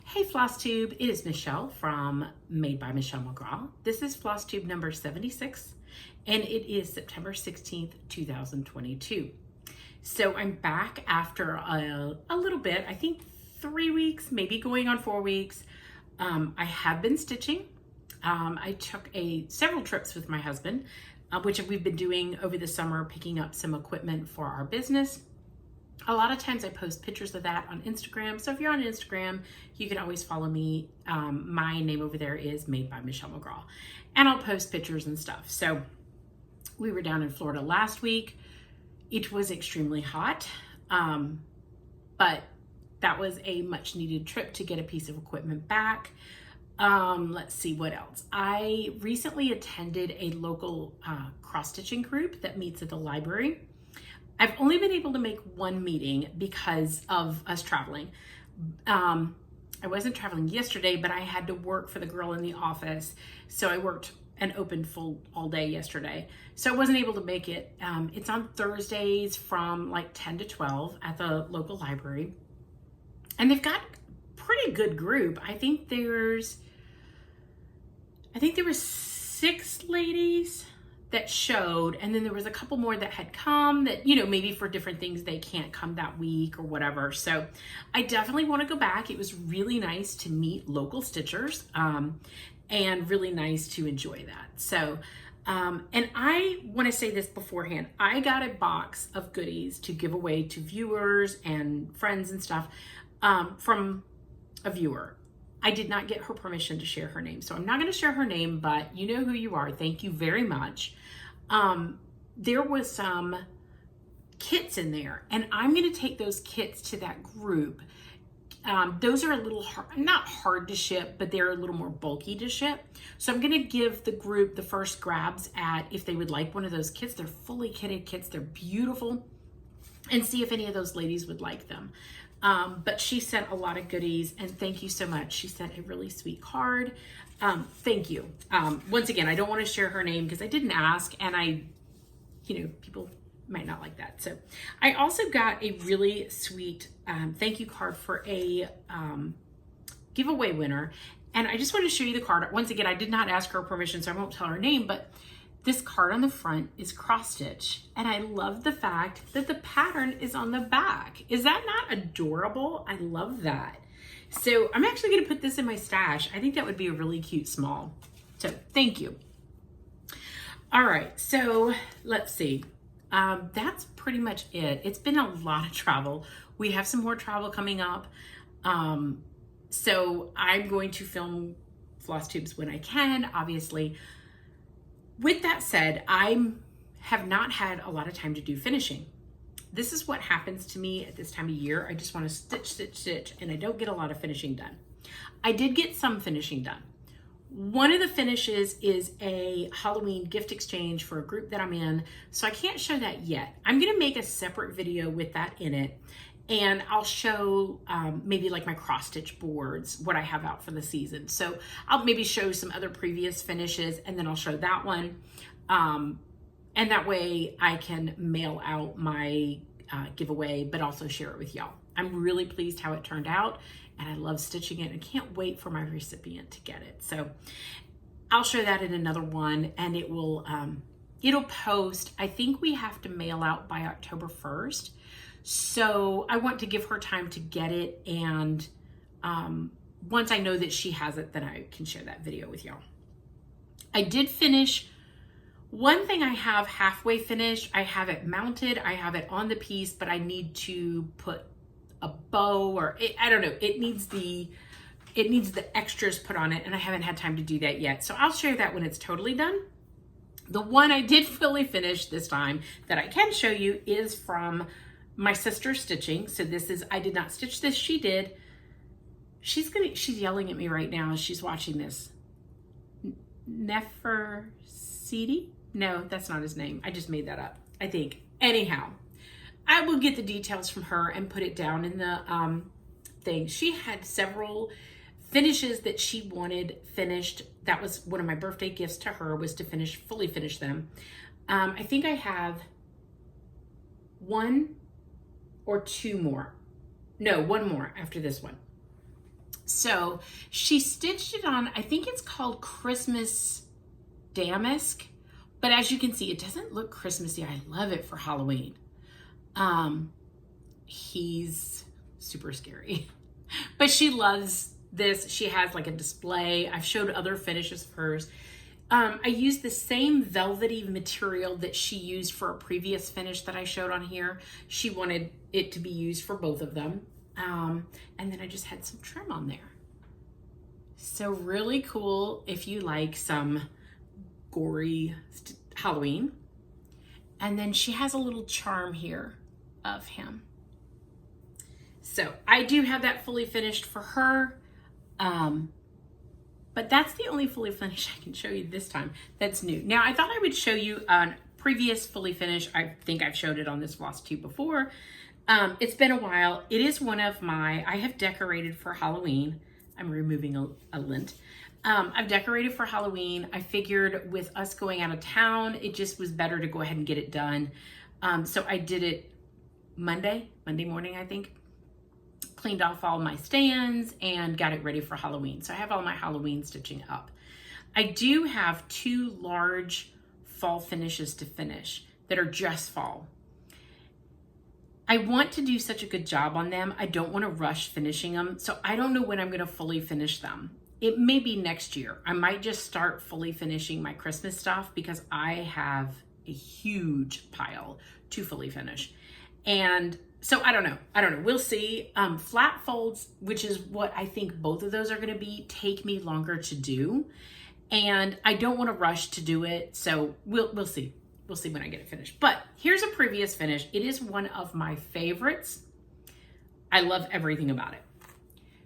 Hey Flosstube, it is Michelle from Made by Michelle McGraw. This is Flosstube number 76 and it is September 16th, 2022. So I'm back after a little bit, I think 3 weeks, maybe going on 4 weeks. I have been stitching. I took several trips with my husband, which we've been doing over the summer, picking up some equipment for our business. A lot of times I post pictures of that on Instagram. So if you're on Instagram, you can always follow me. My name over there is Made by Michelle McGraw. And I'll post pictures and stuff. So we were down in Florida last week. It was extremely hot, but that was a much needed trip to get a piece of equipment back. Let's see what else. I recently attended a local cross-stitching group that meets at the library. I've only been able to make one meeting because of us traveling. I wasn't traveling yesterday, but I had to work for the girl in the office. So I worked and opened full all day yesterday. So I wasn't able to make it. It's on Thursdays from like 10 to 12 at the local library. And they've got a pretty good group. I think there was 6 ladies that showed, and then there was a couple more that had come that, maybe for different things they can't come that week or whatever. So I definitely want to go back. It was really nice to meet local stitchers and really nice to enjoy that. So, and I want to say this beforehand, I got a box of goodies to give away to viewers and friends and stuff from a viewer. I did not get her permission to share her name. So I'm not going to share her name, but you know who you are. Thank you very much. There was some kits in there, and I'm going to take those kits to that group. Those are a little hard, not hard to ship, but they're a little more bulky to ship. So I'm going to give the group the first grabs at if they would like one of those kits. They're fully kitted kits. They're beautiful, and see if any of those ladies would like them. But she sent a lot of goodies, and thank you so much. She sent a really sweet card. Thank you. Once again, I don't want to share her name because I didn't ask, and people might not like that. So I also got a really sweet thank you card for a giveaway winner. And I just want to show you the card. Once again, I did not ask her permission, so I won't tell her name, but this card on the front is cross stitch, and I love the fact that the pattern is on the back. Is that not adorable? I love that. So I'm actually going to put this in my stash. I think that would be a really cute small. So thank you. All right, so let's see. That's pretty much it. It's been a lot of travel. We have some more travel coming up. So I'm going to film Flosstubes when I can, obviously. With that said, I have not had a lot of time to do finishing. This is what happens to me at this time of year. I just want to stitch, stitch, stitch, and I don't get a lot of finishing done. I did get some finishing done. One of the finishes is a Halloween gift exchange for a group that I'm in, so I can't show that yet. I'm going to make a separate video with that in it, and I'll show maybe like my cross stitch boards, what I have out for the season. So I'll maybe show some other previous finishes, and then I'll show that one. And that way I can mail out my giveaway, but also share it with y'all. I'm really pleased how it turned out, and I love stitching it and can't wait for my recipient to get it. So I'll show that in another one, and it will, it'll post. I think we have to mail out by October 1st. So I want to give her time to get it, and once I know that she has it, then I can share that video with y'all. I did finish one thing. I have halfway finished. I have it mounted. I have it on the piece, but I need to put a bow, or I don't know. It needs the extras put on it, and I haven't had time to do that yet. So I'll share that when it's totally done. The one I did fully finish this time that I can show you is from my sister's stitching. So this is, I did not stitch this, she did. She's yelling at me right now as she's watching this. Nefersiti? No, that's not his name. I just made that up, I think. Anyhow, I will get the details from her and put it down in the thing. She had several finishes that she wanted finished. That was one of my birthday gifts to her, was to fully finish them. I think I have 1 or 2 more. No, 1 more after this one. So she stitched it on, I think it's called Christmas Damask, but as you can see, it doesn't look Christmassy. I love it for Halloween. He's super scary, but she loves this. She has like a display. I've showed other finishes of hers. I used the same velvety material that she used for a previous finish that I showed on here. She wanted it to be used for both of them. And then I just had some trim on there. So really cool if you like some gory Halloween. And then she has a little charm here of him. So I do have that fully finished for her. But that's the only fully finished I can show you this time that's new. Now, I thought I would show you a previous fully finished. I think I've showed it on this Flosstube before. It's been a while. It is one of my, I have decorated for Halloween. I'm removing a lint. I've decorated for Halloween. I figured with us going out of town, it just was better to go ahead and get it done. So I did it Monday morning, I think. Cleaned off all my stands and got it ready for Halloween. So I have all my Halloween stitching up. I do have 2 large fall finishes to finish that are just fall. I want to do such a good job on them. I don't want to rush finishing them. So I don't know when I'm going to fully finish them. It may be next year. I might just start fully finishing my Christmas stuff because I have a huge pile to fully finish. And so I don't know. We'll see. Flat folds, which is what I think both of those are going to be, take me longer to do. And I don't want to rush to do it. So we'll see. We'll see when I get it finished. But here's a previous finish. It is one of my favorites. I love everything about it.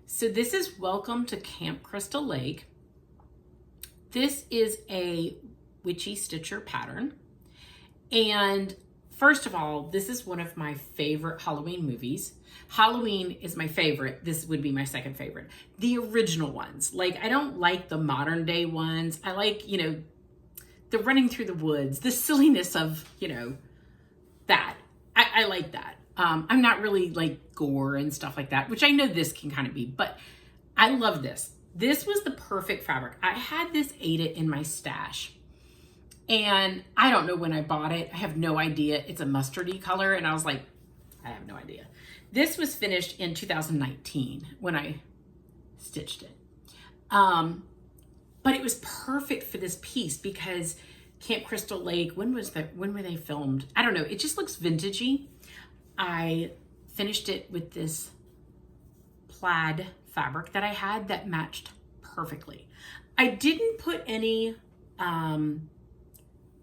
So this is Welcome to Camp Crystal Lake. This is a witchy stitcher pattern. And first of all, this is one of my favorite Halloween movies. Halloween is my favorite. This would be my second favorite. The original ones. Like, I don't like the modern day ones. I like, the running through the woods, the silliness of, that. I like that. I'm not really like gore and stuff like that, which I know this can kind of be, but I love this. This was the perfect fabric. I had this Ada in my stash. And I don't know when I bought it. I have no idea. It's a mustardy color. And I was like, I have no idea. This was finished in 2019 when I stitched it. But it was perfect for this piece because Camp Crystal Lake, when were they filmed? I don't know. It just looks vintagey. I finished it with this plaid fabric that I had that matched perfectly. I didn't put any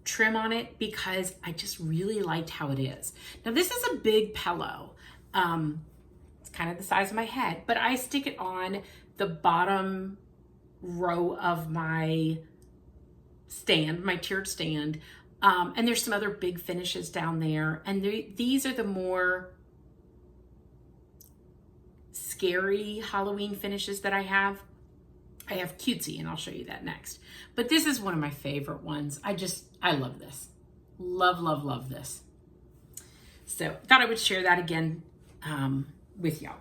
trim on it because I just really liked how it is. Now this is a big pillow. It's kind of the size of my head, but I stick it on the bottom row of my stand, my tiered stand. And there's some other big finishes down there. And these are the more scary Halloween finishes that I have. I have cutesy, and I'll show you that next. But this is one of my favorite ones. I love this. Love, love, love this. So thought I would share that again with y'all.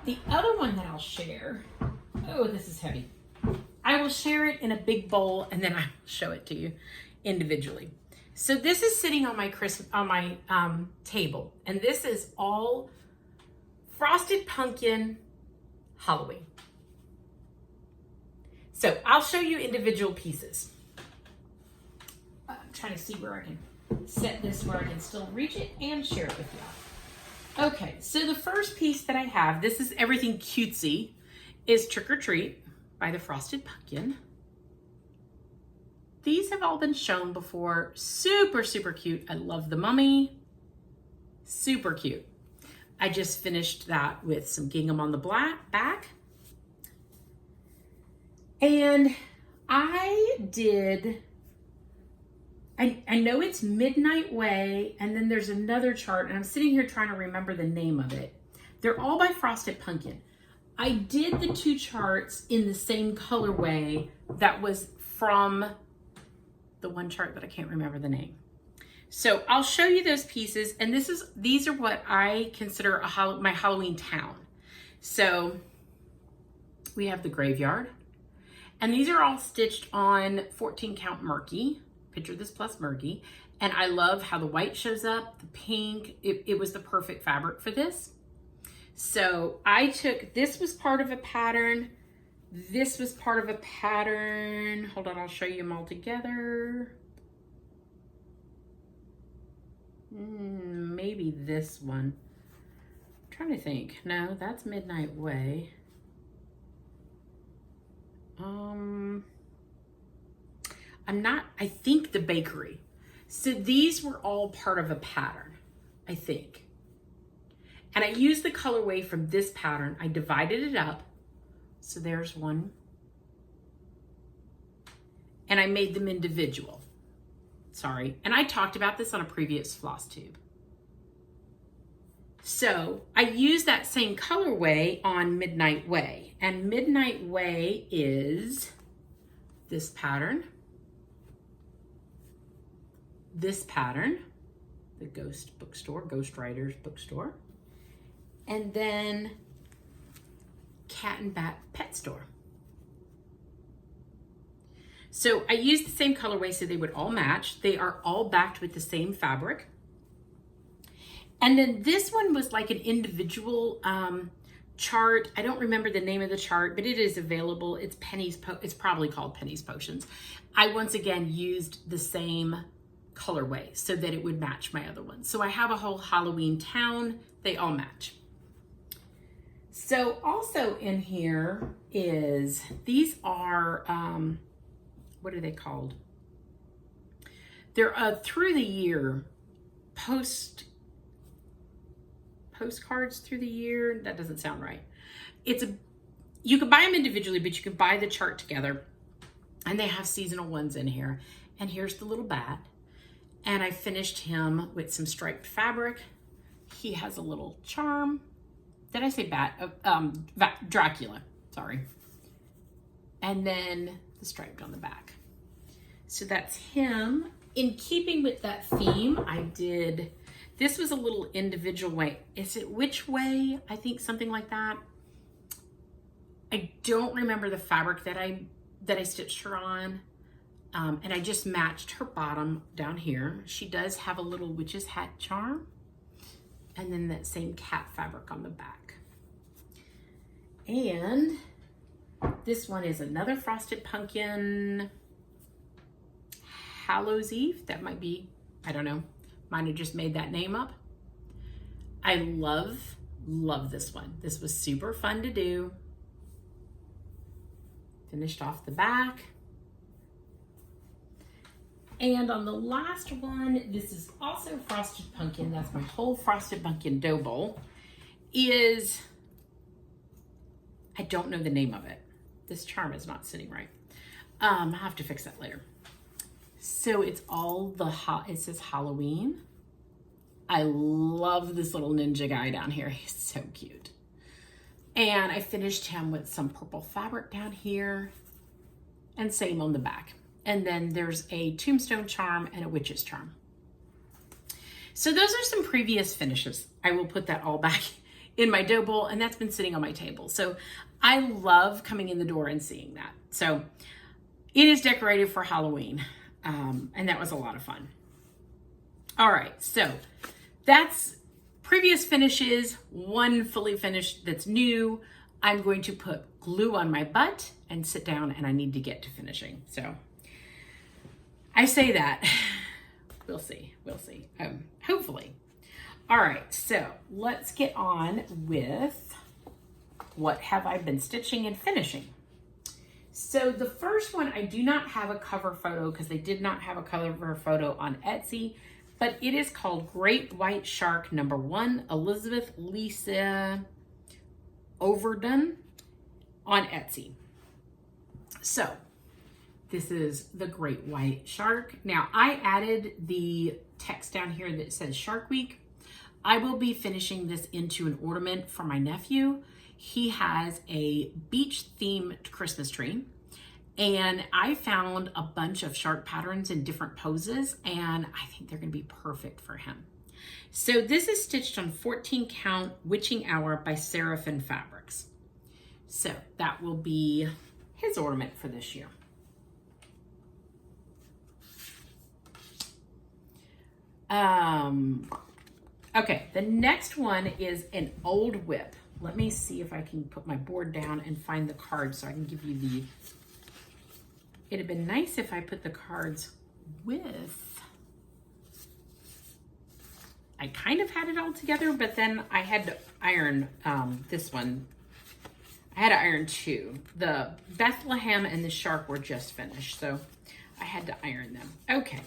The other one that I'll share, oh, this is heavy. I will share it in a big bowl and then I'll show it to you individually. So this is sitting on my table, and this is all frosted pumpkin Halloween. So I'll show you individual pieces. I'm trying to see where I can set this where I can still reach it and share it with y'all. Okay, so the first piece that I have, this is everything cutesy, is Trick or Treat by the Frosted Pumpkin. These have all been shown before. Super, super cute. I love the mummy. Super cute. I just finished that with some gingham on the back. And I know it's Midnight Way, and then there's another chart, and I'm sitting here trying to remember the name of it. They're all by Frosted Pumpkin. I did the 2 charts in the same colorway that was from the one chart that I can't remember the name. So I'll show you those pieces, and these are what I consider my Halloween town. So We have the graveyard. And these are all stitched on 14 count Murky. Picture this plus Murky. And I love how the white shows up, the pink. It was the perfect fabric for this. So I took, this was part of a pattern. This was part of a pattern. Hold on, I'll show you them all together. Maybe this one. I'm trying to think. No, that's Midnight Way. I think the bakery. So these were all part of a pattern, I think. And I used the colorway from this pattern. I divided it up. So there's one. And I made them individual. Sorry. And I talked about this on a previous Flosstube. So I used that same colorway on Midnight Way. And Midnight Way is this pattern. This pattern, the Ghost Bookstore, Ghost Writers Bookstore, and then Cat and Bat Pet Store. So I used the same colorway so they would all match. They are all backed with the same fabric. And then this one was like an individual chart. I don't remember the name of the chart, but it is available. It's it's probably called Penny's Potions. I once again used the same colorway so that it would match my other ones. So I have a whole Halloween town. They all match. So also in here is, these are, what are they called? They're through the year postcards through the year. That doesn't sound right. You can buy them individually, but you can buy the chart together, and they have seasonal ones in here. And here's the little bat. And I finished him with some striped fabric. He has a little charm. Did I say bat? Dracula, sorry. And then the striped on the back. So that's him. In keeping with that theme, I did, this was a little individual way. Is it Which Way? I think something like that. I don't remember the fabric that I stitched her on. And I just matched her bottom down here. She does have a little witch's hat charm. And then that same cat fabric on the back. And this one is another Frosted Pumpkin Hallows Eve. That might be, I don't know. Might have just made that name up. I love this one. This was super fun to do. Finished off the back. And on the last one, this is also Frosted Pumpkin. That's my whole Frosted Pumpkin dough bowl. I don't know the name of it. This charm is not sitting right. I'll have to fix that later. So it's all it says Halloween. I love this little ninja guy down here. He's so cute. And I finished him with some purple fabric down here and same on the back. And then there's a tombstone charm and a witch's charm. So those are some previous finishes. I will put that all back in my dough bowl, and that's been sitting on my table. So I love coming in the door and seeing that. So it is decorated for Halloween, and that was a lot of fun. All right, so that's previous finishes, one fully finished that's new. I'm going to put glue on my butt and sit down, and I need to get to finishing. So I say that, we'll see, hopefully. All right, so let's get on with what have I been stitching and finishing. So the first one, I do not have a cover photo because they did not have a cover photo on Etsy, but it is called Great White Shark #1, Elizabeth Lisa Overdone on Etsy. So this is the Great White Shark. Now I added the text down here that says Shark Week. I will be finishing this into an ornament for my nephew. He has a beach themed Christmas tree, and I found a bunch of shark patterns in different poses, and I think they're gonna be perfect for him. So this is stitched on 14 count Witching Hour by Seraphim Fabrics. So that will be his ornament for this year. Okay, the next one is an old whip. Let me see if I can put my board down and find the cards so I can give you the... It'd have been nice if I put the cards with... I kind of had it all together, but then I had to iron this one. I had to iron two. The Bethlehem and the shark were just finished, so I had to iron them. Okay.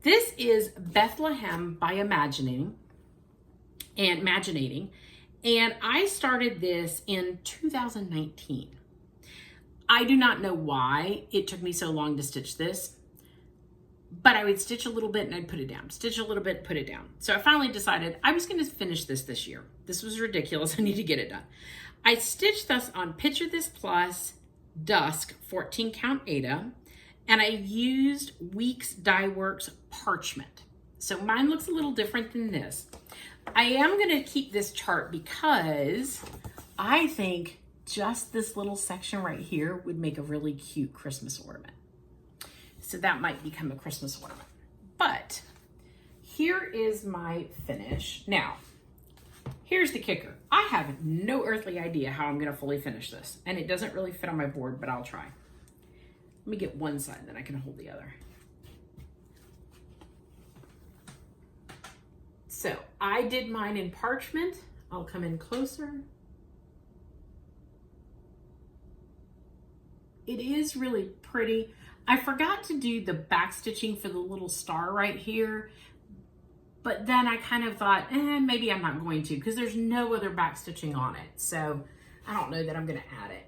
This is Bethlehem by Imaginating, and I started this in 2019. I do not know why it took me so long to stitch this, but I would stitch a little bit and I'd put it down, stitch a little bit, put it down. So I finally decided I was going to finish this year. This was ridiculous. I need to get it done. I stitched this on Picture This Plus Dusk 14 count Aida, and I used Weeks Dye Works parchment. So mine looks a little different than this. I am going to keep this chart because I think just this little section right here would make a really cute Christmas ornament. So that might become a Christmas ornament. But here is my finish. Now, here's the kicker. I have no earthly idea how I'm going to fully finish this. And it doesn't really fit on my board, but I'll try. Let me get one side, then I can hold the other. So I did mine in parchment. I'll come in closer. It is really pretty. I forgot to do the back stitching for the little star right here, but then I kind of thought, maybe I'm not going to because there's no other back stitching on it. So I don't know that I'm going to add it.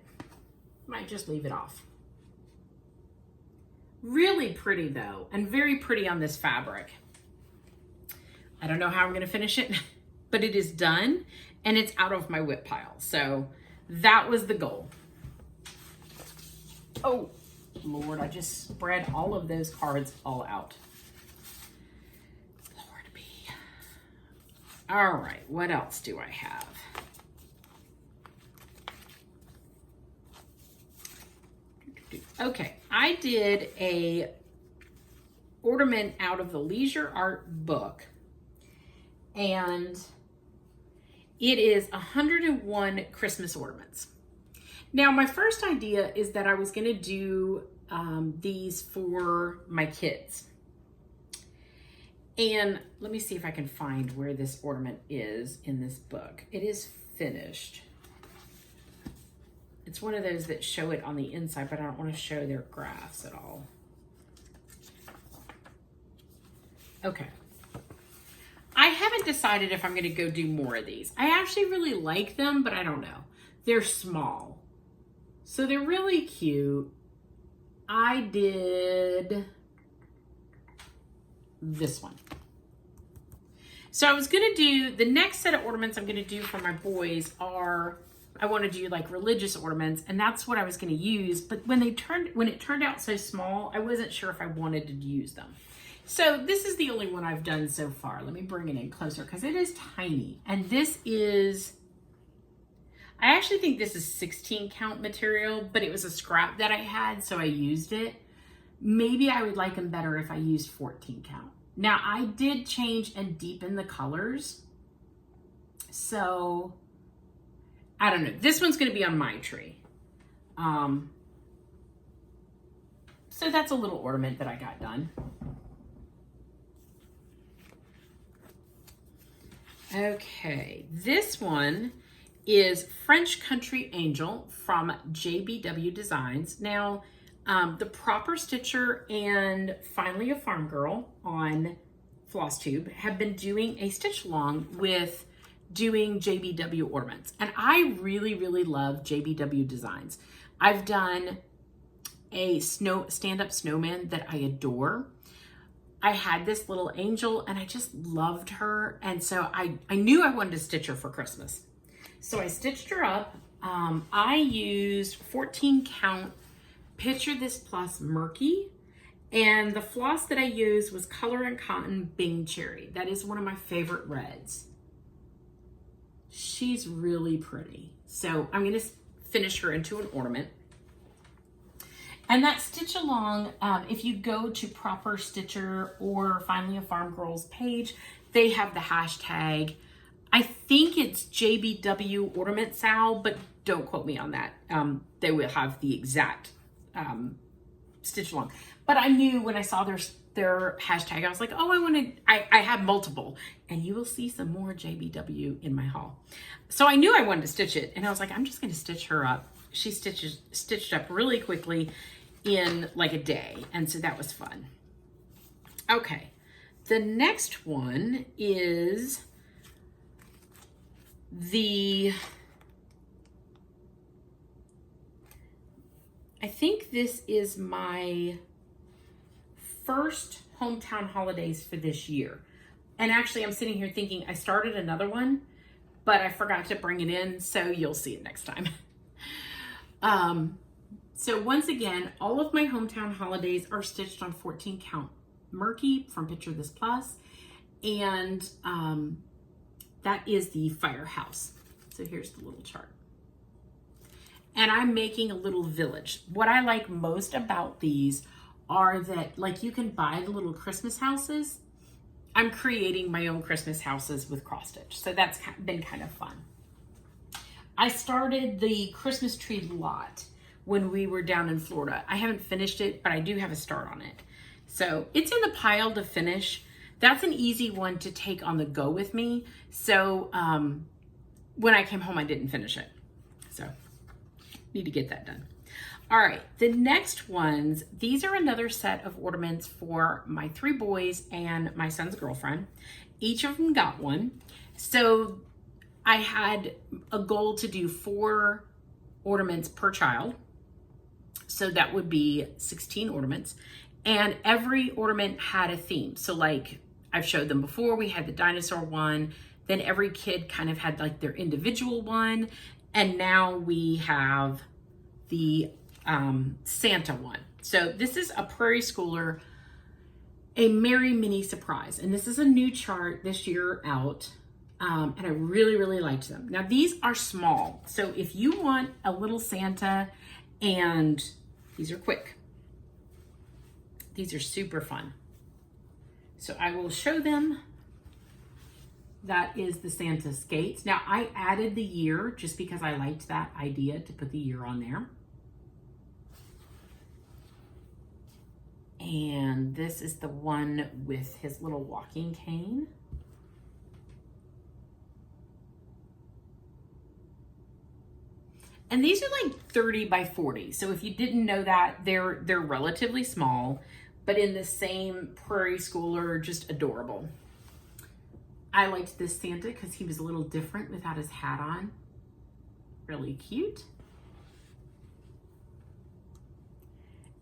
Might just leave it off. Really pretty though, and very pretty on this fabric. I don't know how I'm going to finish it, but it is done and it's out of my whip pile. So that was the goal. Oh, Lord, I just spread all of those cards all out. Lord be. All right, what else do I have? Okay, I did a ornament out of the Leisure Art book, and it is 101 Christmas ornaments. Now, my first idea is that I was going to do these for my kids. And let me see if I can find where this ornament is in this book. It is finished. It's one of those that show it on the inside, but I don't want to show their graphs at all. Okay. I haven't decided if I'm going to go do more of these. I actually really like them, but I don't know. They're small. So they're really cute. I did this one. So I was going to do, the next set of ornaments I'm going to do for my boys are, I want to do like religious ornaments, and that's what I was going to use. But when it turned out so small, I wasn't sure if I wanted to use them. So this is the only one I've done so far. Let me bring it in closer because it is tiny. And this is, I actually think this is 16 count material, but it was a scrap that I had, so I used it. Maybe I would like them better if I used 14 count. Now, I did change and deepen the colors. So, I don't know. This one's going to be on my tree. So that's a little ornament that I got done. Okay, this one is French Country Angel from JBW Designs. Now, the Proper Stitcher and Finally a Farm Girl on Flosstube have been doing a stitch along with doing JBW ornaments. And I really, really love JBW Designs. I've done a stand-up snowman that I adore. I had this little angel and I just loved her. And so I knew I wanted to stitch her for Christmas. So I stitched her up. I used 14 count Picture This Plus Murky. And the floss that I used was Color and Cotton Bing Cherry. That is one of my favorite reds. She's really pretty. So I'm going to finish her into an ornament. And that stitch along, if you go to Proper Stitcher or Finally a Farm Girl's page, they have the hashtag. I think it's JBW Ornament Sal, but don't quote me on that. They will have the exact stitch along. But I knew when I saw their hashtag, I was like, oh, I have multiple. And you will see some more JBW in my haul. So I knew I wanted to stitch it. And I was like, I'm just going to stitch her up. She stitched up really quickly in like a day. And so that was fun. Okay. The next one is I think this is my first hometown holidays for this year. And actually I'm sitting here thinking I started another one, but I forgot to bring it in, so you'll see it next time. So once again, all of my hometown holidays are stitched on 14 count Murky from Picture This Plus. And that is the firehouse. So here's the little chart. And I'm making a little village. What I like most about these are that, like, you can buy the little Christmas houses. I'm creating my own Christmas houses with cross stitch. So that's been kind of fun. I started the Christmas tree lot when we were down in Florida. I haven't finished it, but I do have a start on it. So it's in the pile to finish. That's an easy one to take on the go with me. So when I came home, I didn't finish it. So need to get that done. All right, the next ones, these are another set of ornaments for my 3 boys and my son's girlfriend. Each of them got one. So I had a goal to do 4 ornaments per child. So that would be 16 ornaments. And every ornament had a theme. So like I've showed them before, we had the dinosaur one, then every kid kind of had like their individual one. And now we have the Santa one. So this is a Prairie Schooler, a Merry Mini Surprise. And this is a new chart this year out. And I really, really liked them. Now these are small. So if you want a little Santa, and these are quick. These are super fun. So I will show them. That is the Santa skates. Now I added the year just because I liked that idea to put the year on there. And this is the one with his little walking cane. And these are like 30 by 40. So if you didn't know that, they're relatively small, but in the same Prairie Schooler, just adorable. I liked this Santa because he was a little different without his hat on. Really cute.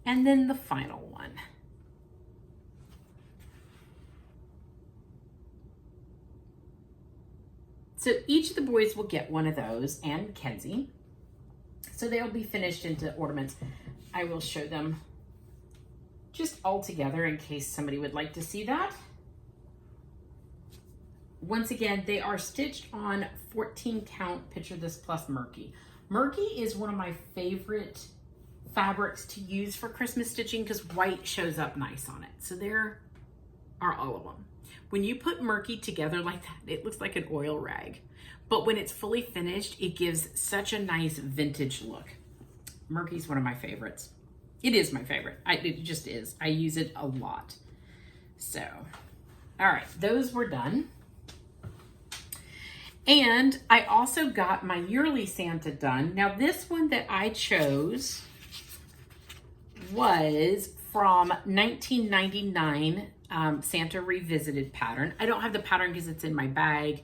And then the final one. So each of the boys will get one of those, and Kenzie. So they'll be finished into ornaments. I will show them just all together in case somebody would like to see that. Once again, they are stitched on 14 count Picture This Plus Murky. Murky is one of my favorite fabrics to use for Christmas stitching because white shows up nice on it. So there are all of them. When you put Murky together like that, it looks like an oil rag. But when it's fully finished, it gives such a nice vintage look. Murky's one of my favorites. It is my favorite. It just is. I use it a lot. So, all right, those were done. And I also got my yearly Santa done. Now this one that I chose was from 1999 Santa Revisited pattern. I don't have the pattern because it's in my bag,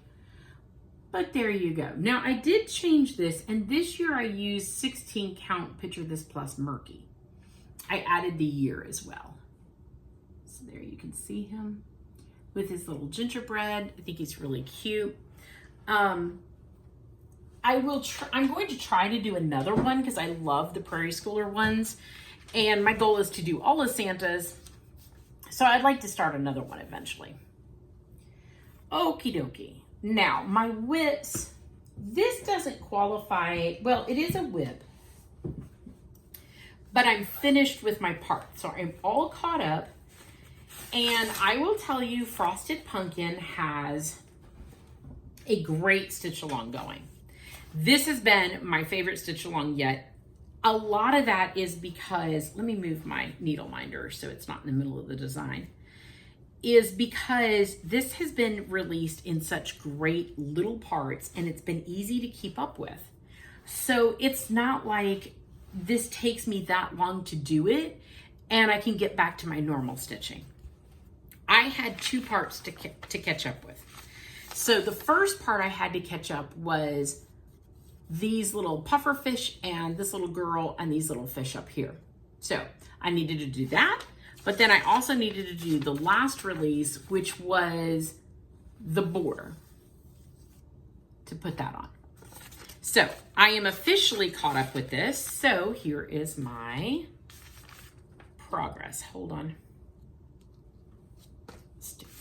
but there you go. Now I did change this, and this year I used 16 count Picture This Plus Murky. I added the year as well. So there you can see him with his little gingerbread. I think he's really cute. I'm going to try to do another one because I love the Prairie Schooler ones, and my goal is to do all the Santas. So I'd like to start another one eventually. Okie dokie. Now my whips This doesn't qualify, well, it is a whip, but I'm finished with my part. So I'm all caught up. And I will tell you, Frosted Pumpkin has a great stitch along going. This has been my favorite stitch along yet. A lot of that is because, let me move my needle minder so it's not in the middle of the design, is because this has been released in such great little parts and it's been easy to keep up with. So it's not like this takes me that long to do it and I can get back to my normal stitching. I had two parts to catch up with. So the first part I had to catch up was these little puffer fish and this little girl and these little fish up here. So I needed to do that, but then I also needed to do the last release, which was the border, to put that on. So I am officially caught up with this. So here is my progress. Hold on.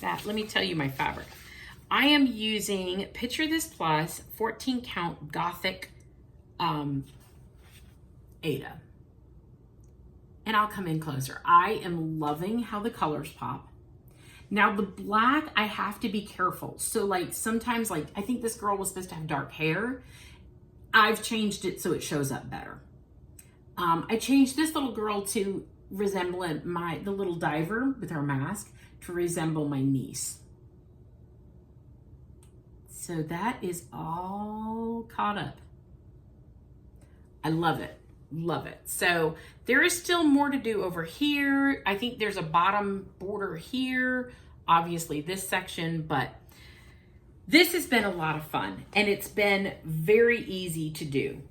That. Let me tell you my fabric. I am using Picture This Plus 14 count Gothic Ada. And I'll come in closer. I am loving how the colors pop. Now the black, I have to be careful. So like sometimes, like I think this girl was supposed to have dark hair. I've changed it so it shows up better. I changed this little girl to resemble the little diver with her mask to resemble my niece. So that is all caught up. I love it, love it. So there is still more to do over here. I think there's a bottom border here, obviously this section, but this has been a lot of fun and it's been very easy to do.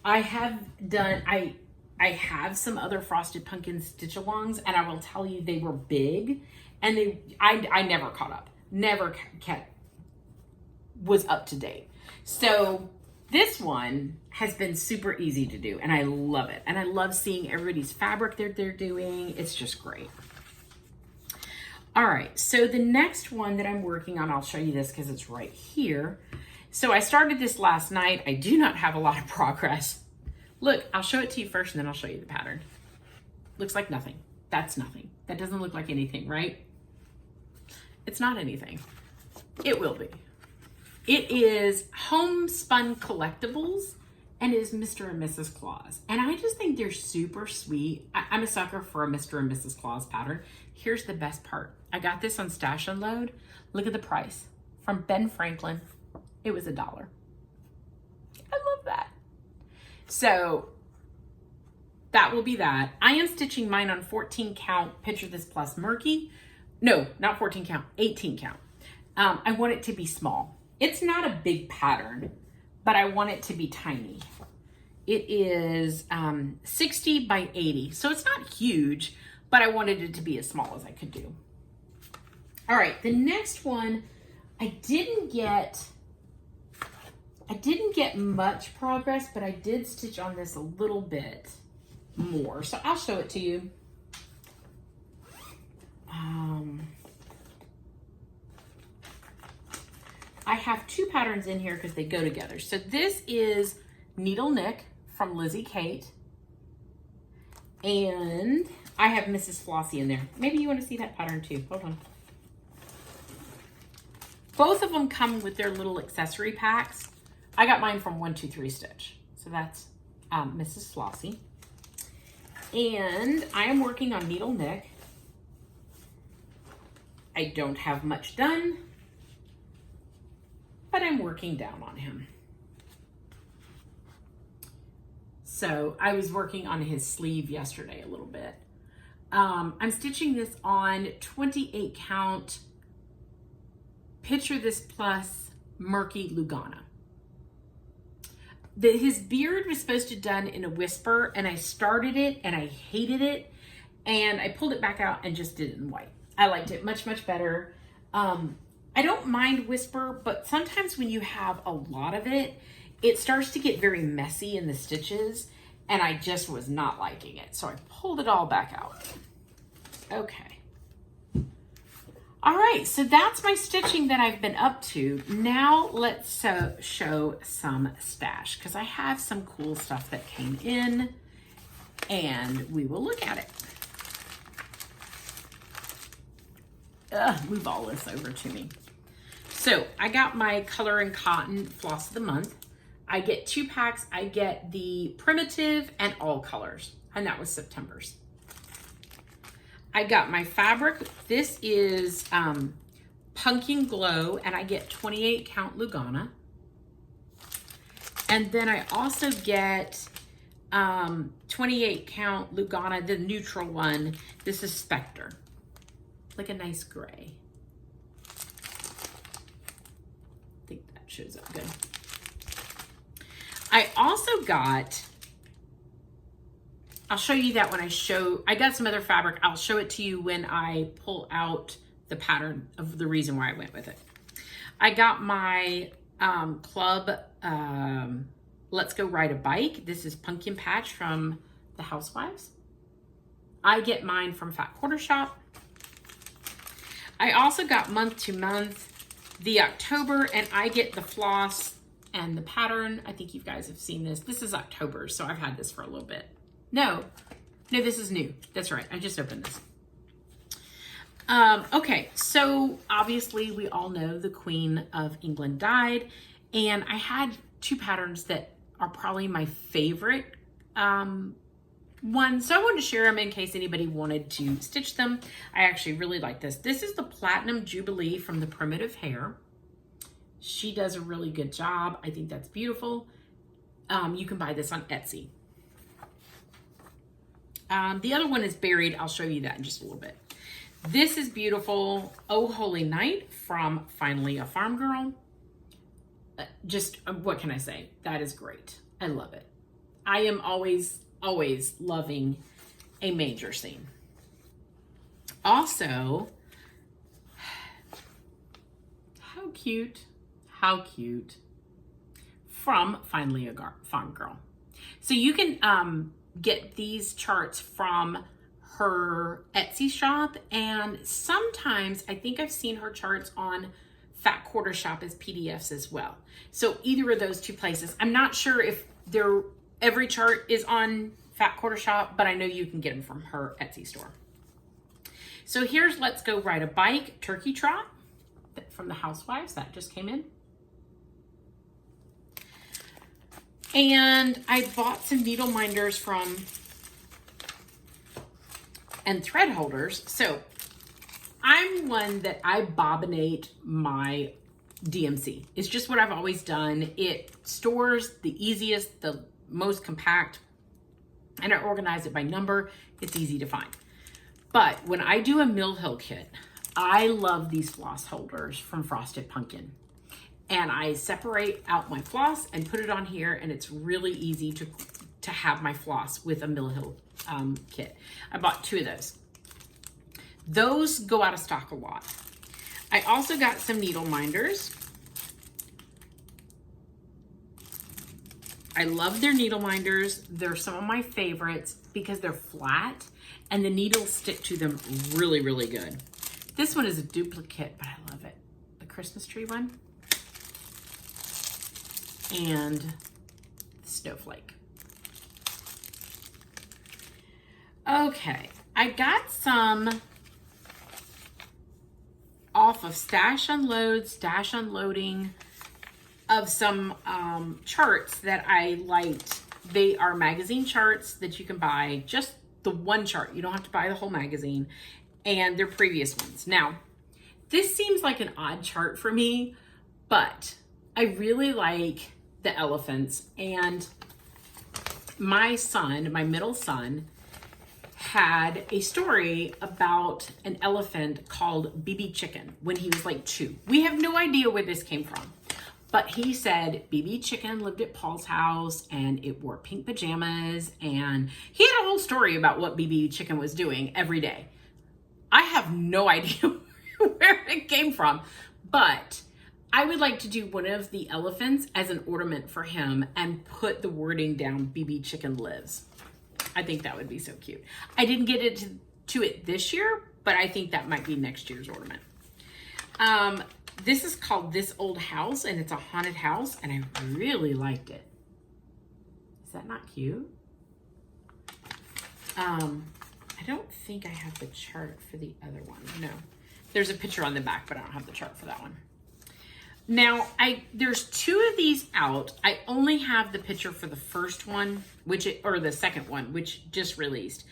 I have some other Frosted Pumpkin stitch alongs and I will tell you they were big and I never caught up, never was up to date. So this one has been super easy to do and I love it. And I love seeing everybody's fabric that they're doing. It's just great. All right, so the next one that I'm working on, I'll show you this because it's right here. So I started this last night. I do not have a lot of progress. Look, I'll show it to you first and then I'll show you the pattern. Looks like nothing. That's nothing. That doesn't look like anything, right? It's not anything. It will be. It is Homespun Collectibles and is Mr. and Mrs. Claus. And I just think they're super sweet. I'm a sucker for a Mr. and Mrs. Claus pattern. Here's the best part. I got this on Stash Unload. Look at the price. From Ben Franklin. It was $1. I love that. So that will be that. I am stitching mine on 14 count Picture This Plus Murky. No, not 14 count, 18 count. I want it to be small. It's not a big pattern, but I want it to be tiny. It is 60 by 80. So it's not huge, but I wanted it to be as small as I could do. All right, the next one, I didn't get much progress, but I did stitch on this a little bit more. So I'll show it to you. I have two patterns in here because they go together. So this is Needle Nick from Lizzie Kate. And I have Mrs. Flossie in there. Maybe you want to see that pattern too. Hold on. Both of them come with their little accessory packs. I got mine from 123 Stitch. So that's Mrs. Flossie. And I am working on Needle Nick. I don't have much done, but I'm working down on him. So I was working on his sleeve yesterday a little bit. I'm stitching this on 28 count Picture This Plus Murky Lugana. His beard was supposed to be done in a whisper and I started it and I hated it and I pulled it back out and just did it in white. I liked it much, much better. I don't mind whisper, but sometimes when you have a lot of it, it starts to get very messy in the stitches and I just was not liking it. So I pulled it all back out. Okay. All right, so that's my stitching that I've been up to. Now let's show some stash, because I have some cool stuff that came in, and we will look at it. Move all this over to me. So I got my Color and Cotton Floss of the Month. I get 2 packs. I get the Primitive and All Colors, and that was September's. I got my fabric. This is Pumpkin Glow, and I get 28 count Lugana. And then I also get 28 count Lugana, the neutral one. This is Spectre, like a nice gray. I think that shows up good. I also got, I'll show you that when I got some other fabric. I'll show it to you when I pull out the pattern of the reason why I went with it. I got my club, Let's Go Ride a Bike. This is Pumpkin Patch from the Housewives. I get mine from Fat Quarter Shop. I also got month to month the October, and I get the floss and the pattern. I think you guys have seen this. This is October, so I've had this for a little bit. No, this is new. That's right. I just opened this. Okay, so obviously we all know the Queen of England died, and I had 2 patterns that are probably my favorite ones. So I wanted to share them in case anybody wanted to stitch them. I actually really like this. This is the Platinum Jubilee from the Primitive Hair. She does a really good job. I think that's beautiful. You can buy this on Etsy. The other one is Buried. I'll show you that in just a little bit. This is beautiful. Oh Holy Night from Finally a Farm Girl. What can I say? That is great. I love it. I am always loving a major seam. Also, how cute, from Finally a Farm Girl. So you can get these charts from her Etsy shop, and sometimes I think I've seen her charts on Fat Quarter Shop as PDFs as well. So either of those 2 places. I'm not sure if every chart is on Fat Quarter Shop, but I know you can get them from her Etsy store. So here's Let's Go Ride a Bike Turkey Trot from the Housewives. That just came in. And I bought some needle minders and thread holders. So I'm one that I bobbinate my DMC. It's just what I've always done. It stores the easiest, the most compact, and I organize it by number. It's easy to find. But when I do a Mill Hill kit, I love these floss holders from Frosted Pumpkin. And I separate out my floss and put it on here, and it's really easy to have my floss with a Mill Hill kit. I bought 2 of those. Those go out of stock a lot. I also got some needle minders. I love their needle minders. They're some of my favorites because they're flat and the needles stick to them really, really good. This one is a duplicate, but I love it. The Christmas tree one. And the snowflake. Okay, I got some off of Stash Unloading of some charts that I liked. They are magazine charts that you can buy, just the one chart. You don't have to buy the whole magazine, and they're previous ones. Now, this seems like an odd chart for me, but I really like the elephants, and my middle son, had a story about an elephant called BB Chicken when he was like 2. We have no idea where this came from, but he said BB Chicken lived at Paul's house and it wore pink pajamas, and he had a whole story about what BB Chicken was doing every day. I have no idea where it came from, but I would like to do one of the elephants as an ornament for him and put the wording down, BB Chicken lives. I think that would be so cute. I didn't get to it this year, but I think that might be next year's ornament. This is called This Old House, and it's a haunted house, and I really liked it. Is that not cute? I don't think I have the chart for the other one. No, there's a picture on the back, but I don't have the chart for that one. Now, there's 2 of these out. I only have the picture for the first one, or the second one, which just released.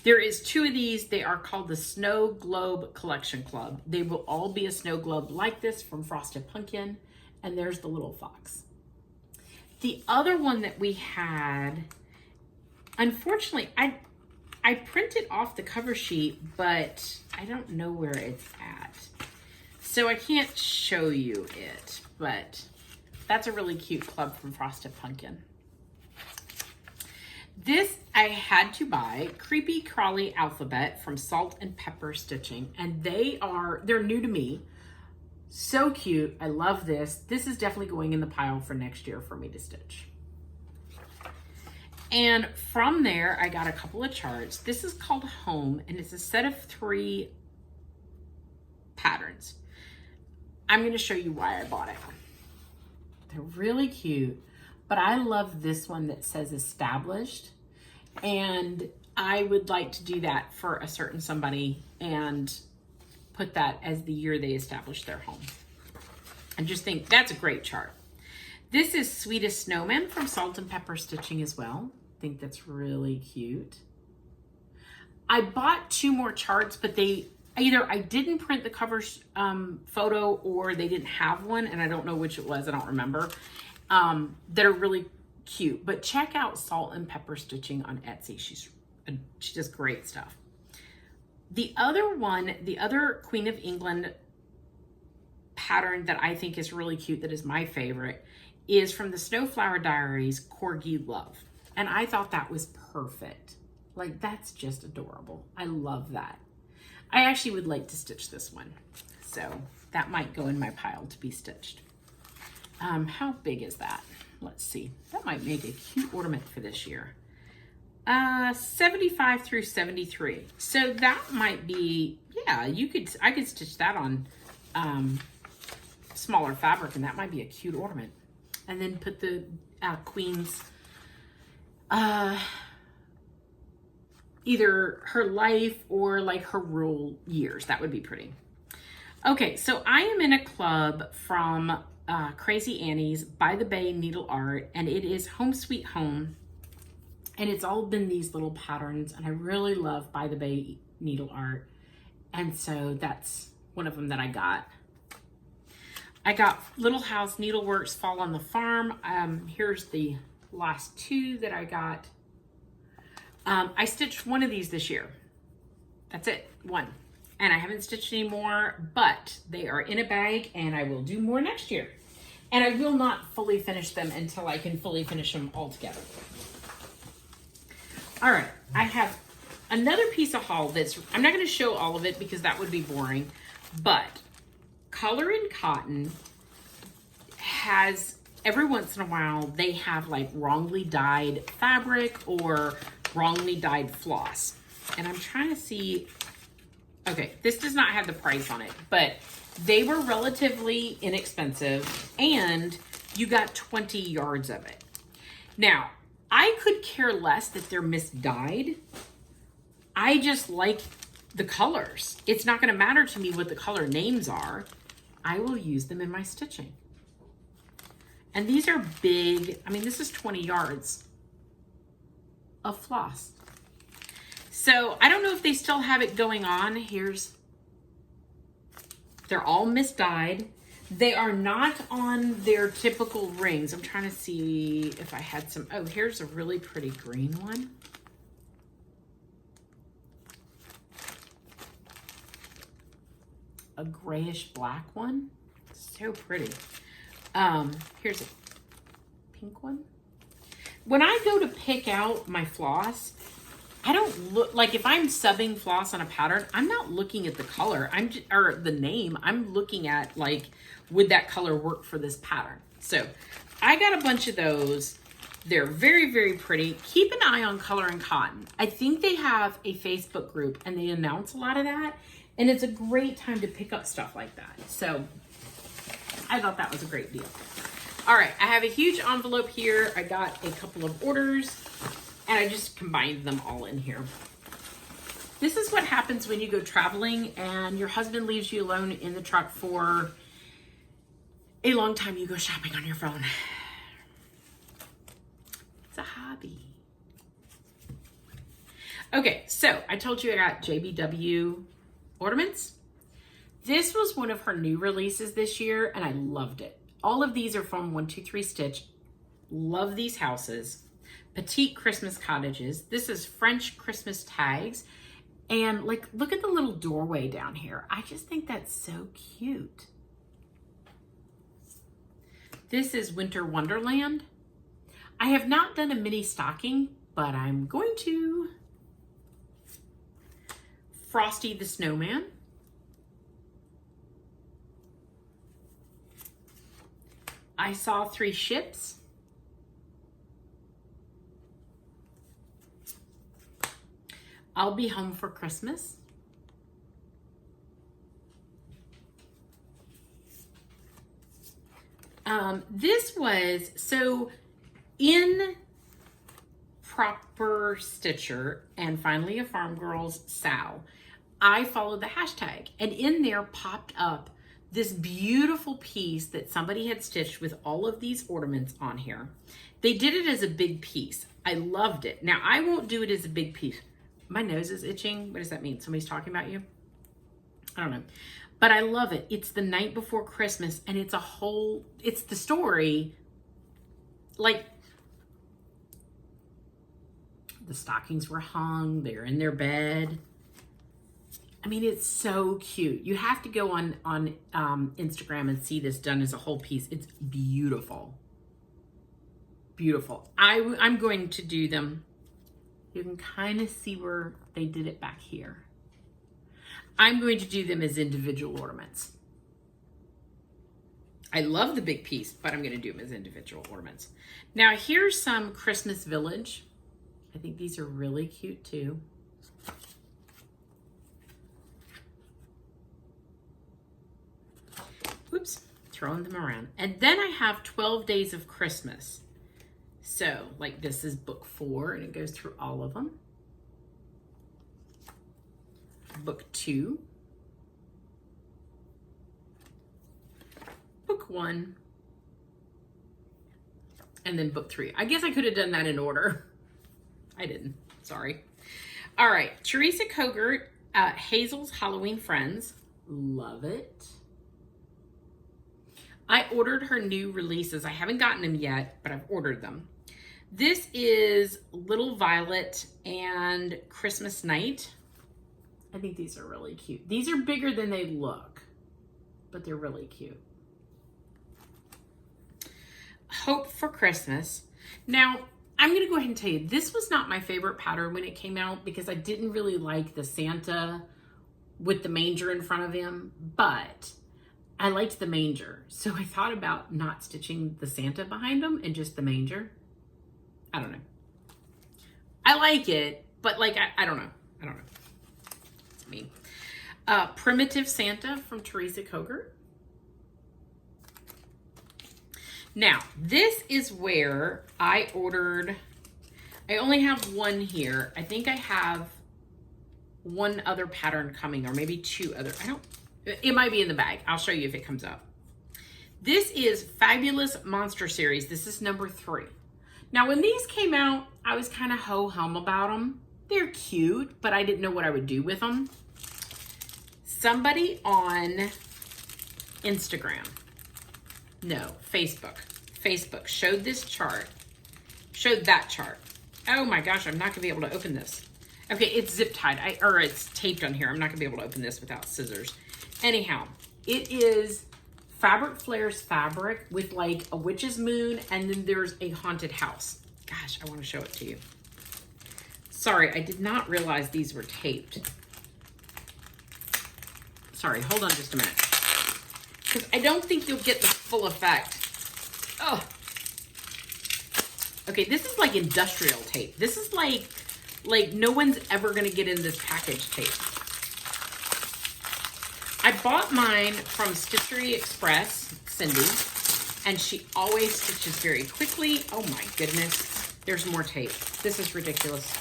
There is 2 of these. They are called the Snow Globe Collection Club. They will all be a snow globe like this from Frosted Pumpkin. And there's the little fox. The other one that we had, unfortunately, I printed off the cover sheet, but I don't know where it's at. So I can't show you it, but that's a really cute club from Frosted Pumpkin. This I had to buy, Creepy Crawly Alphabet from Salt and Pepper Stitching, and they're new to me. So cute. I love this. This is definitely going in the pile for next year for me to stitch. And from there, I got a couple of charts. This is called Home, and it's a set of 3 patterns. I'm going to show you why I bought it. They're really cute, but I love this one that says Established, and I would like to do that for a certain somebody and put that as the year they established their home. I just think that's a great chart. This is Sweetest Snowman from Salt and Pepper Stitching as well. I think that's really cute. I bought 2 more charts, but either I didn't print the cover photo or they didn't have one, and I don't know which it was, I don't remember, that are really cute. But check out Salt and Pepper Stitching on Etsy. She does great stuff. The other one, the other Queen of England pattern that I think is really cute, that is my favorite, is from the Snowflower Diaries, Corgi Love. And I thought that was perfect. Like, that's just adorable. I love that. I actually would like to stitch this one. So that might go in my pile to be stitched. How big is that? Let's see. That might make a cute ornament for this year. 75 through 73. So that might be, yeah, I could stitch that on smaller fabric, and that might be a cute ornament. And then put the Queen's either her life or like her rule years. That would be pretty. Okay, so I am in a club from Crazy Annie's By the Bay Needle Art, and it is Home Sweet Home. And it's all been these little patterns, and I really love By the Bay Needle Art. And so that's one of them that I got. I got Little House Needleworks Fall on the Farm. Here's the last 2 that I got. I stitched 1 of these this year. That's it, 1. And I haven't stitched any more, but they are in a bag, and I will do more next year. And I will not fully finish them until I can fully finish them all together. All right, I have another piece of haul I'm not going to show all of it because that would be boring, but Color and Cotton has, every once in a while, they have like wrongly dyed fabric or wrongly dyed floss. And I'm trying to see, okay, this does not have the price on it, but they were relatively inexpensive and you got 20 yards of it. Now, I could care less that they're misdyed. I just like the colors. It's not going to matter to me what the color names are. I will use them in my stitching. And these are big. I mean, this is 20 yards of floss. So I don't know if they still have it going on. They're all misdyed. They are not on their typical rings. I'm trying to see if I had some. Oh, here's a really pretty green one. A grayish black one. So pretty. Here's a pink one. When I go to pick out my floss, I don't look, like if I'm subbing floss on a pattern, I'm not looking at the color, or the name. I'm looking at like, would that color work for this pattern? So I got a bunch of those. They're very, very pretty. Keep an eye on Color and Cotton. I think they have a Facebook group and they announce a lot of that. And it's a great time to pick up stuff like that. So I thought that was a great deal. All right, I have a huge envelope here. I got a couple of orders and I just combined them all in here. This is what happens when you go traveling and your husband leaves you alone in the truck for a long time. You go shopping on your phone. It's a hobby. Okay, so I told you I got JBW Ornaments. This was one of her new releases this year and I loved it. All of these are from 123 Stitch. Love these houses. Petite Christmas cottages. This is French Christmas tags. And like, look at the little doorway down here. I just think that's so cute. This is Winter Wonderland. I have not done a mini stocking, but I'm going to. Frosty the Snowman. I Saw Three Ships. I'll Be Home for Christmas. This was, so in Proper Stitcher and Finally a Farm Girl's Sal, I followed the hashtag and in there popped up this beautiful piece that somebody had stitched with all of these ornaments on here. They did it as a big piece. I loved it. Now I won't do it as a big piece. My nose is itching. What does that mean? Somebody's talking about you? I don't know. But I love it. It's the night before Christmas and it's it's the story. Like the stockings were hung, they're in their bed. I mean, it's so cute. You have to go on Instagram and see this done as a whole piece. It's beautiful. Beautiful. I'm going to do them. You can kind of see where they did it back here. I'm going to do them as individual ornaments. I love the big piece, but I'm going to do them as individual ornaments. Now here's some Christmas Village. I think these are really cute too. Oops, throwing them around. And then I have 12 Days of Christmas. So like this is book 4 and it goes through all of them. Book 2. Book 1. And then book 3. I guess I could have done that in order. I didn't, sorry. All right, Teresa Koger, Hazel's Halloween Friends. Love it. I ordered her new releases. I haven't gotten them yet, but I've ordered them. This is Little Violet and Christmas Night. I think these are really cute. These are bigger than they look, but they're really cute. Hope for Christmas. Now, I'm going to go ahead and tell you, this was not my favorite pattern when it came out because I didn't really like the Santa with the manger in front of him, but I liked the manger. So I thought about not stitching the Santa behind him and just the manger. I don't know. I like it, but like, I don't know. I don't know. It's me. Primitive Santa from Teresa Koger. Now, this is where I ordered, I only have one here. I think I have one other pattern coming, or maybe 2 other, it might be in the bag. I'll show you if it comes up. This is Fabulous Monster Series. This is number 3. Now, when these came out, I was kind of ho-hum about them. They're cute, but I didn't know what I would do with them. Somebody on Instagram, no, Facebook showed this chart, showed that chart. Oh my gosh, I'm not gonna be able to open this. Okay, it's zip tied, or it's taped on here. I'm not gonna be able to open this without scissors. Anyhow, it is Fabric Flares fabric with like a witch's moon, and then there's a haunted house. Gosh, I want to show it to you. Sorry, I did not realize these were taped. Sorry, hold on just a minute. Because I don't think you'll get the full effect. Oh. Okay, this is like industrial tape. This is like no one's ever gonna get in this package tape. I bought mine from Stitchery Express, Cindy, and she always stitches very quickly. Oh my goodness. There's more tape. This is ridiculous.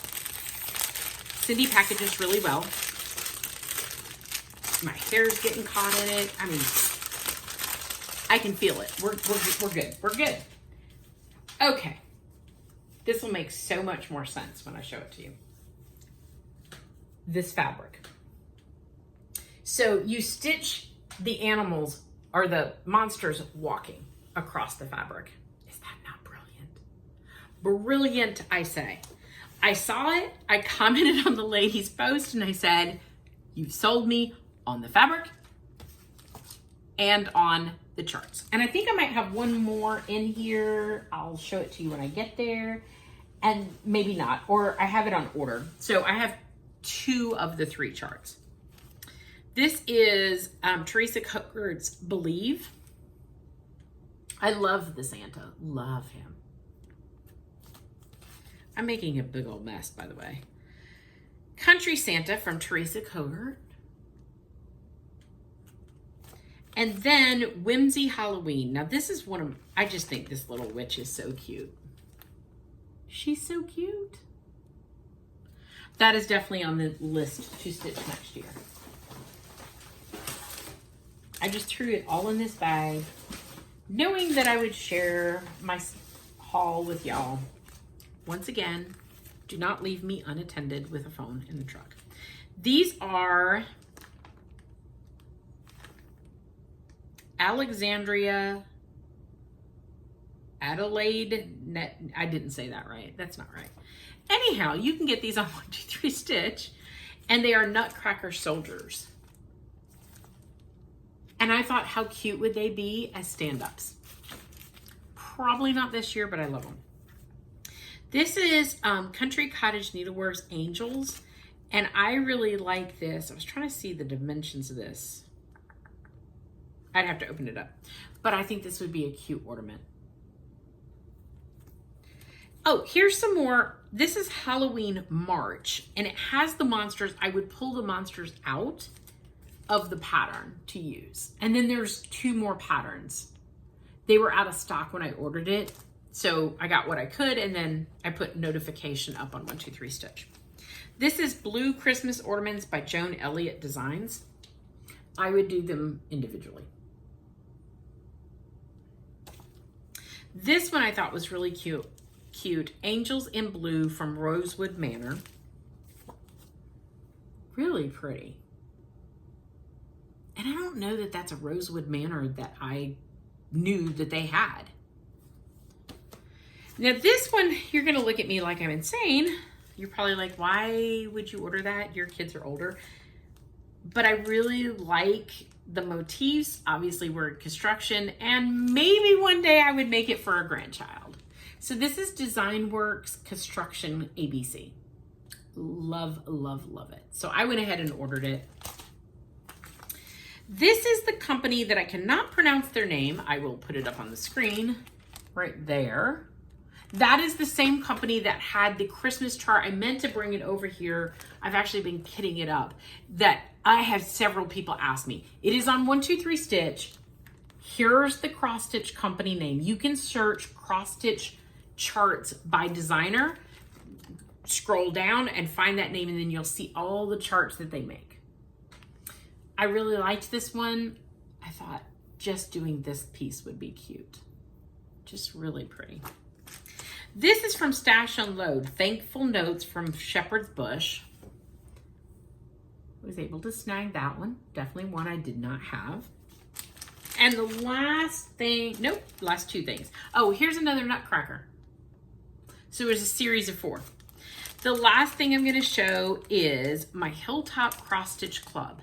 Cindy packages really well. My hair's getting caught in it. I mean, I can feel it. We're good. We're good. Okay. This will make so much more sense when I show it to you. This fabric. So you stitch the animals or the monsters walking across the fabric. Is that not brilliant? Brilliant, I say. I saw it. I commented on the lady's post and I said, you've sold me on the fabric and on the charts. And I think I might have one more in here. I'll show it to you when I get there. And maybe not, or I have it on order. So I have 2 of the 3 charts. This is Teresa Koger's Believe. I love the Santa, love him. I'm making a big old mess, by the way. Country Santa from Teresa Koger. And then Whimsy Halloween. Now this is one of, I just think this little witch is so cute. She's so cute. That is definitely on the list to stitch next year. I just threw it all in this bag, knowing that I would share my haul with y'all. Once again, do not leave me unattended with a phone in the truck. These are Alexandria Adelaide net. I didn't say that right. That's not right. Anyhow, you can get these on 1-2-3 Stitch, and they are Nutcracker soldiers. And I thought, how cute would they be as stand-ups? Probably not this year, but I love them. This is Country Cottage Needleworks Angels, and I really like this. I was trying to see the dimensions of this. I'd have to open it up, but I think this would be a cute ornament. Oh, here's some more. This is Halloween March, and it has the monsters. I would pull the monsters out of the pattern to use. And then there's 2 more patterns. They were out of stock when I ordered it, so I got what I could, and then I put notification up on 1-2-3 Stitch. This is Blue Christmas Ornaments by Joan Elliott Designs. I would do them individually. This one I thought was really cute. Angels in Blue from Rosewood Manor. Really pretty. And I don't know that that's a Rosewood Manor that I knew that they had. Now this one, you're gonna look at me like I'm insane. You're probably like, why would you order that? Your kids are older. But I really like the motifs. Obviously we're in construction, and maybe one day I would make it for a grandchild. So this is Design Works Construction ABC. Love, love, love it. So I went ahead and ordered it. This is the company that I cannot pronounce their name. I will put it up on the screen right there. That is the same company that had the Christmas chart. I meant to bring it over here. I've actually been kitting it up. That I had several people ask me. It is on 1-2-3 Stitch. Here's the cross stitch company name. You can search cross stitch charts by designer. Scroll down and find that name, and then you'll see all the charts that they make. I really liked this one. I thought just doing this piece would be cute. Just really pretty. This is from Stash Unload, Thankful Notes from Shepherd's Bush. I was able to snag that one. Definitely one I did not have. And the last thing, nope, last 2 things. Oh, here's another Nutcracker. So there's a series of 4. The last thing I'm gonna show is my Hilltop Cross Stitch Club.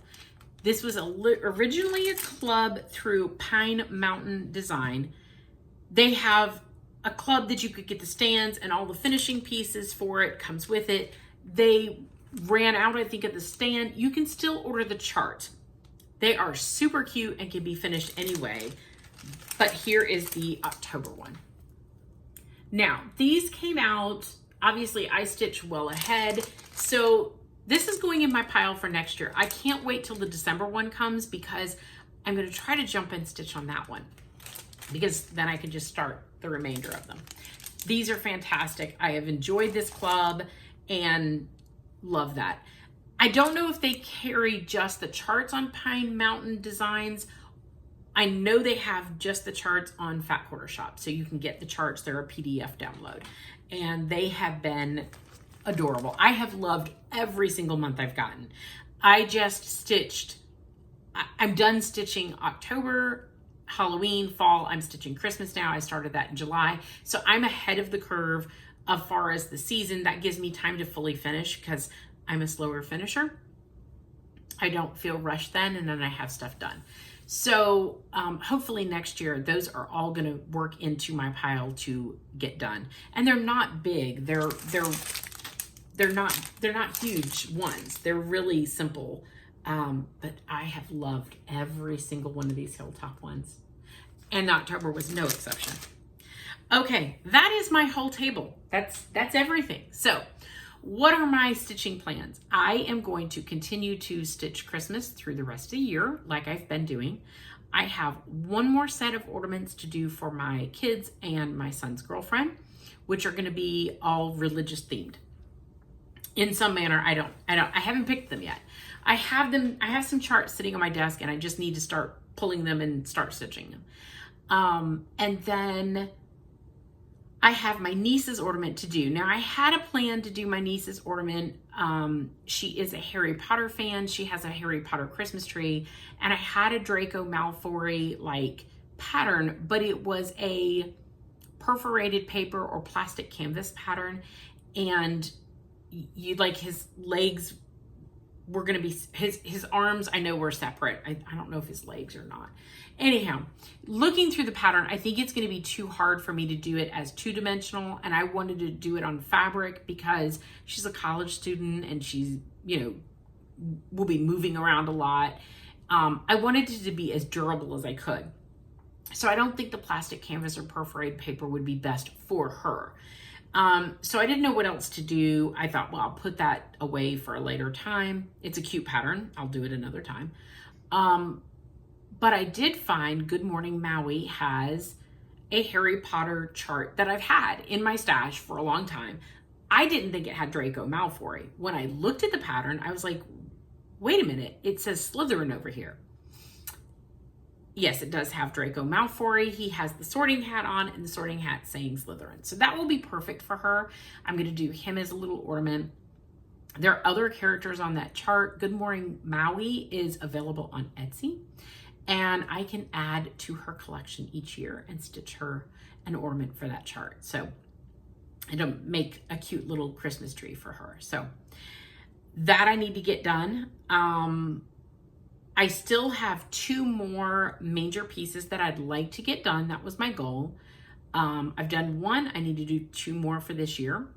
This was originally a club through Pine Mountain Design. They have a club that you could get the stands and all the finishing pieces for it, comes with it. They ran out, I think, at the stand. You can still order the chart. They are super cute and can be finished anyway. But here is the October one. Now, these came out, obviously I stitch well ahead. So this is going in my pile for next year. I can't wait till the December one comes because I'm going to try to jump and stitch on that one, because then I can just start the remainder of them. These are fantastic. I have enjoyed this club and love that. I don't know if they carry just the charts on Pine Mountain Designs. I know they have just the charts on Fat Quarter Shop, so you can get the charts. They're a PDF download, and they have been adorable. I have loved every single month I've gotten. I just stitched, I'm done stitching October, Halloween, fall. I'm stitching Christmas now. I started that in July. So I'm ahead of the curve as far as the season. That gives me time to fully finish because I'm a slower finisher. I don't feel rushed then, and then I have stuff done. So hopefully next year, those are all going to work into my pile to get done. And they're not big. They're not huge ones. They're really simple. But I have loved every single one of these Hilltop ones. And October was no exception. Okay, that is my whole table. That's everything. So what are my stitching plans? I am going to continue to stitch Christmas through the rest of the year, like I've been doing. I have one more set of ornaments to do for my kids and my son's girlfriend, which are going to be all religious themed. In some manner, I haven't picked them yet. I have some charts sitting on my desk, and I just need to start pulling them and start stitching them. And then I have my niece's ornament to do. Now, I had a plan to do my niece's ornament. She is a Harry Potter fan. She has a Harry Potter Christmas tree, and I had a Draco Malfoy like pattern, but it was a perforated paper or plastic canvas pattern, and you like his legs were going to be, his arms I know were separate. I don't know if his legs or not. Anyhow, looking through the pattern, I think it's going to be too hard for me to do it as two-dimensional, and I wanted to do it on fabric because she's a college student and she's, will be moving around a lot. I wanted it to be as durable as I could. So I don't think the plastic canvas or perforated paper would be best for her. So I didn't know what else to do. I thought, well, I'll put that away for a later time. It's a cute pattern. I'll do it another time. But I did find Good Morning Maui has a Harry Potter chart that I've had in my stash for a long time. I didn't think it had Draco Malfoy. When I looked at the pattern, I was like, wait a minute, it says Slytherin over here. Yes, it does have Draco Malfoy. He has the sorting hat on and the sorting hat saying Slytherin. So that will be perfect for her. I'm going to do him as a little ornament. There are other characters on that chart. Good Morning Maui is available on Etsy, and I can add to her collection each year and stitch her an ornament for that chart. So it'll make a cute little Christmas tree for her. So that I need to get done. I still have 2 more major pieces that I'd like to get done. That was my goal. I've done 1. I need to do 2 more for this year.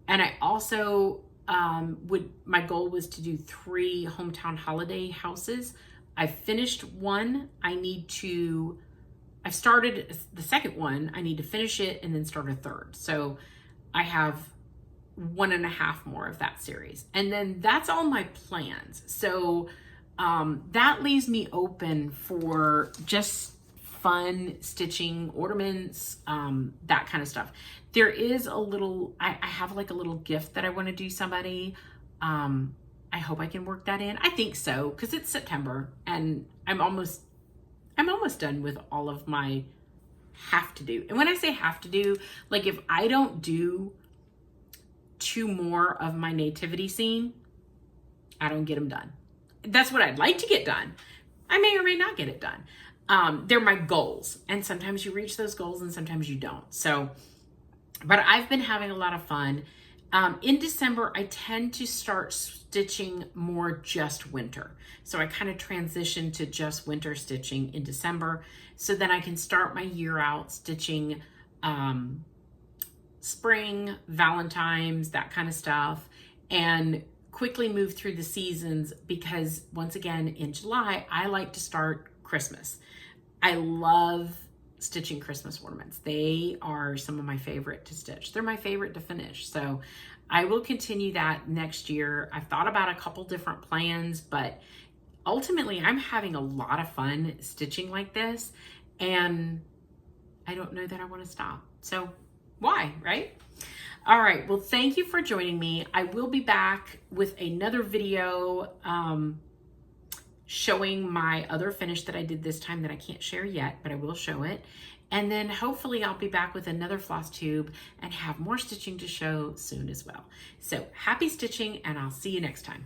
And I also my goal was to do 3 hometown holiday houses. I finished 1. I've started the second one. I need to finish it and then start a third. So I have 1.5 more of that series. And then that's all my plans. So that leaves me open for just fun stitching ornaments, that kind of stuff. There is a little, I have like a little gift that I want to do somebody. I hope I can work that in. I think so, because it's September and I'm almost done with all of my have to do. And when I say have to do, like if I don't do 2 more of my nativity scene, I don't get them done. That's what I'd like to get done. I may or may not get it done. They're my goals. And sometimes you reach those goals and sometimes you don't. So, but I've been having a lot of fun. In December, I tend to start stitching more just winter. So I kind of transition to just winter stitching in December. So then I can start my year out stitching spring, Valentine's, that kind of stuff. And quickly move through the seasons, because once again in July I like to start Christmas. I love stitching Christmas ornaments. They are some of my favorite to stitch. They're my favorite to finish. So I will continue that next year. I've thought about a couple different plans, but ultimately I'm having a lot of fun stitching like this, and I don't know that I want to stop. So why, right? All right, well, thank you for joining me. I will be back with another video showing my other finish that I did this time that I can't share yet, but I will show it. And then hopefully I'll be back with another Flosstube and have more stitching to show soon as well. So happy stitching, and I'll see you next time.